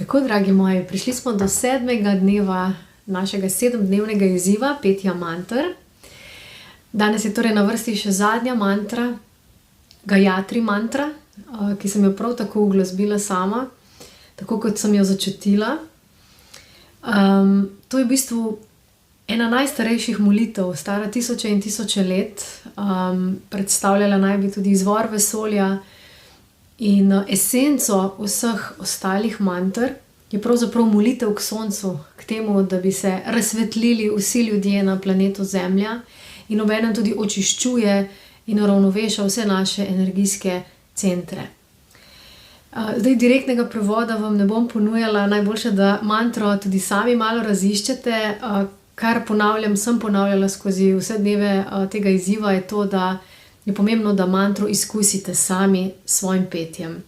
Tako, dragi moji, prišli smo do 7. dneva našega 7-dnevnega izziva, petja manter. Danes je torej na vrsti še zadnja mantra, Gayatri mantra, ki sem jo prav tako uglasbila sama, tako kot sem jo začutila. To je v bistvu ena najstarejših molitev, stara tisoče in tisoče let. Predstavljala naj bi tudi izvor vesolja in esenco vseh ostalih manter je pravzaprav molitev k soncu, k temu, da bi se razsvetlili vsi ljudje na planetu Zemlja in obenem tudi očiščuje in uravnoveša vse naše energijske centre. Zdaj direktnega prevoda vam ne bom ponujala, najboljše, da mantro tudi sami malo raziščete. Kar sem ponavljala skozi vse dneve tega izziva, je to, da je pomembno, da mantro izkusite sami s svojim petjem.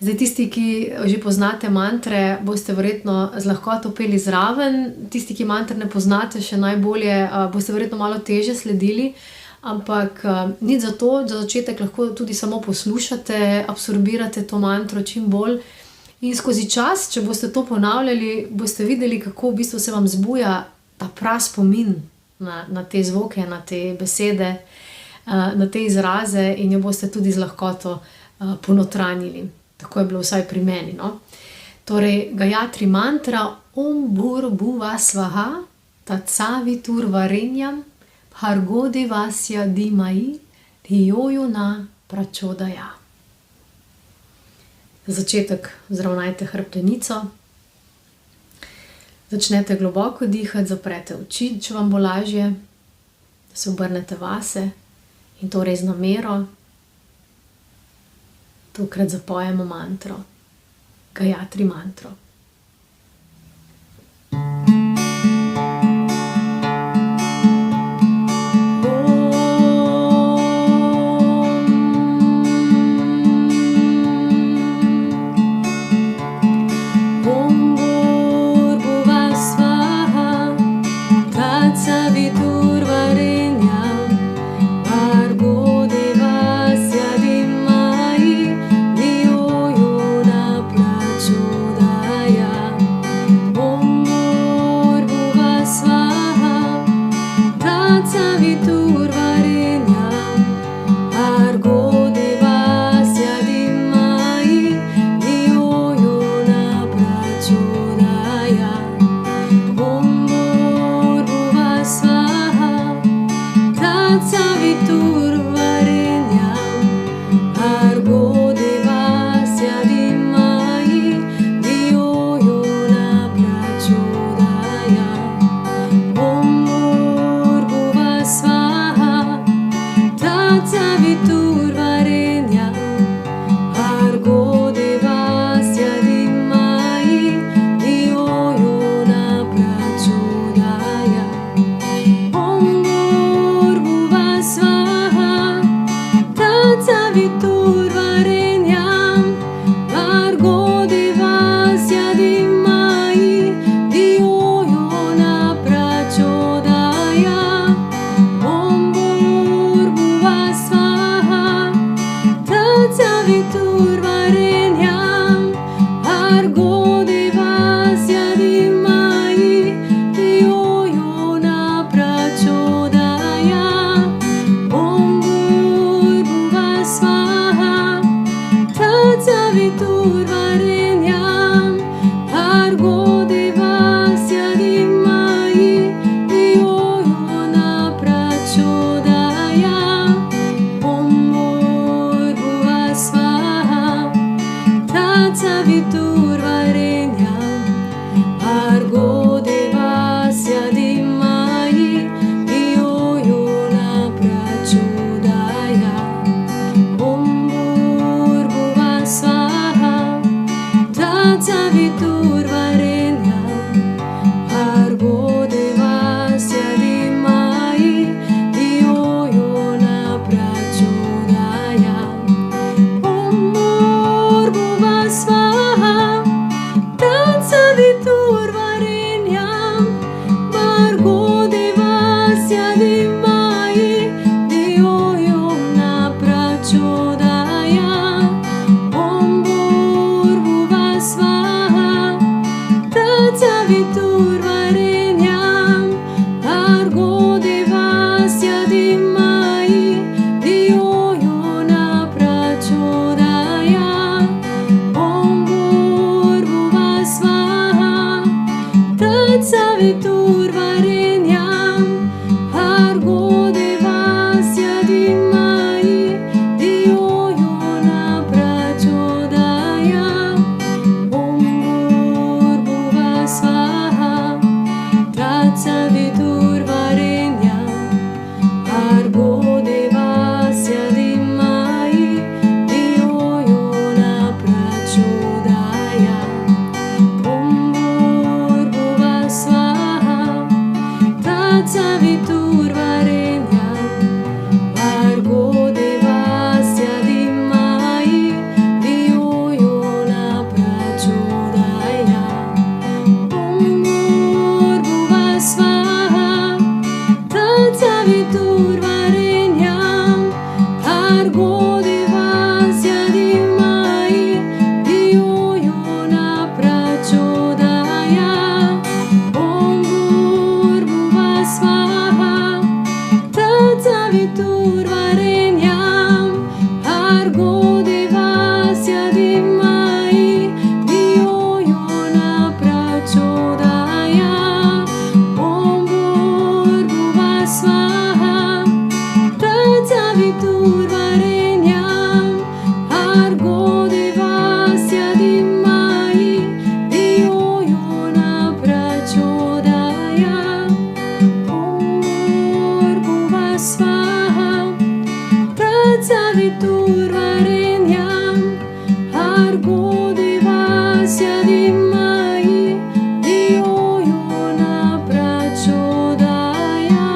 Zdaj tisti, ki že poznate mantre, boste verjetno z lahkoto peli zraven. Tisti, ki mantre ne poznate še najbolje, boste verjetno malo težje sledili. Ampak nič za to, za začetek lahko tudi samo poslušate, absorbirate to mantro čim bolj. In skozi čas, če boste to ponavljali, boste videli, kako v bistvu se vam zbuja ta praspomin na te zvoke, na te besede, na te izraze in jo boste tudi z lahkoto ponotranjili. Tako je bilo vsaj pri meni, no. Torej, Gayatri mantra Om Bhurabhuva Svaha Tat Saviturvarenyam Bhargo Devasya Dhimahi Dhiyo Yo Na Prachodaya. Za začetek vzravnajte hrbtenico. Začnete globoko dihati, zaprete oči, če vam bo lažje. Se obrnete vase in torej z namero tokrat zapojemo mantro, Gayatri mantro. Svaha viturvarenyam, Bhargo devasya dhimmahi, Dhiyo yona prachodaya, Om Bhurghuva Swaha, Tatsaviturvarenyam, Bhargo devasya dhimmahi, Dhiyo yona prachodaya, Om Bhurghuva Swaha, Tatsaviturvarenyam, Bhargo devasya dhimmahi, Dhiyo yona prachodaya.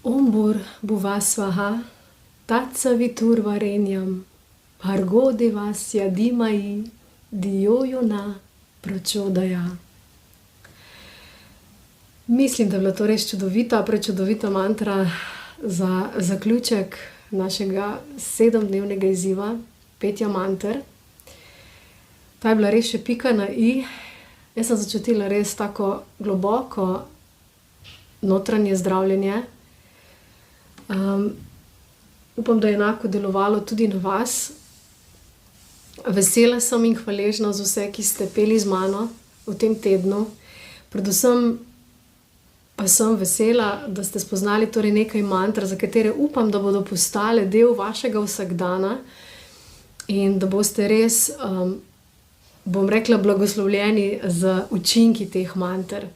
Om Bhurghuva Swaha, Tatsaviturvarenyam, Bhargo devasya dhimmahi, Dhiyo yona prachodaya. Mislim, da je bila to res čudovita, prečudovita mantra za zaključek našega 7-dnevnega izziva, petja manter. Ta je bila res še pika na i. Jaz sem začutila res tako globoko notranje zdravljenje. Upam, da je enako delovalo tudi na vas. Vesela sem in hvaležna za vse, ki ste peli z mano v tem tednu. Predvsem pa sem vesela, da ste spoznali torej nekaj mantra, za katere upam, da bodo postale del vašega vsakdana in da boste res, bom rekla, blagoslovljeni z učinki teh manter,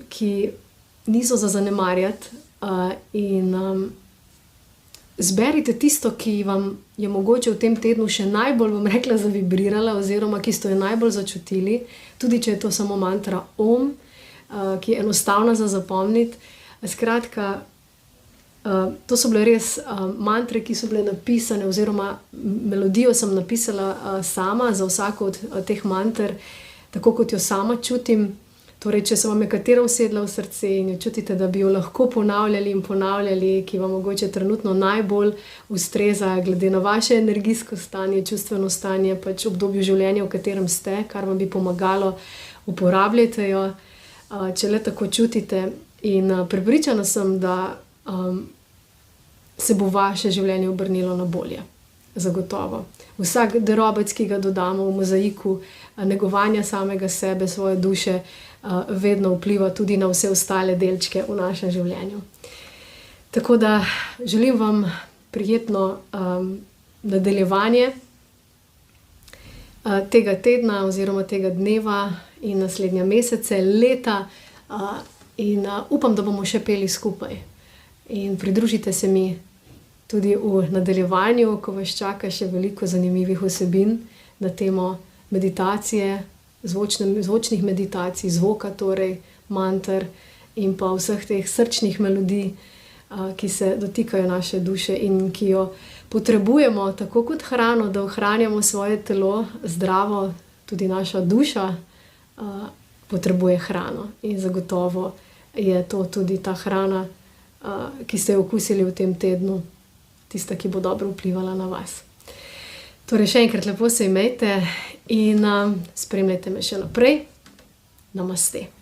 ki niso za zanemarjati. Zberite tisto, ki vam je mogoče v tem tednu še najbolj, bom rekla, zavibrirala oziroma ki ste jo najbolj začutili, tudi če je to samo mantra Om, ki je enostavna za zapomniti. Skratka, to so bile res mantre, ki so bile napisane oziroma melodijo sem napisala sama za vsako od teh manter, tako kot jo sama čutim. Torej, če se vam je katera usedla v srce in jo čutite, da bi jo lahko ponavljali in ponavljali, ki vam mogoče trenutno najbolj ustreza, glede na vaše energijsko stanje, čustveno stanje, pač obdobje življenja, v katerem ste, kar vam bi pomagalo, uporabljajte jo, če le tako čutite. In prepričana sem, da se bo vaše življenje obrnilo na bolje. Zagotovo. Vsak drobec, ki ga dodamo v mozaiku negovanja samega sebe, svoje duše, vedno vpliva tudi na vse ostale delčke v našem življenju. Tako da želim vam prijetno nadaljevanje tega tedna oziroma tega dneva in naslednje mesece, leta, in upam, da bomo še peli skupaj. In pridružite se mi tudi v nadaljevanju, ko vas čaka še veliko zanimivih vsebin na temo meditacije, zvočnih meditacij, zvoka torej, manter in pa vseh teh srčnih melodij, ki se dotikajo naše duše in ki jo potrebujemo tako kot hrano, da ohranjamo svoje telo zdravo, tudi naša duša potrebuje hrano. In zagotovo je to tudi ta hrana, ki ste jo okusili v tem tednu, tista, ki bo dobro vplivala na vas. Torej, še enkrat lepo se imejte in spremljajte me še naprej. Namaste.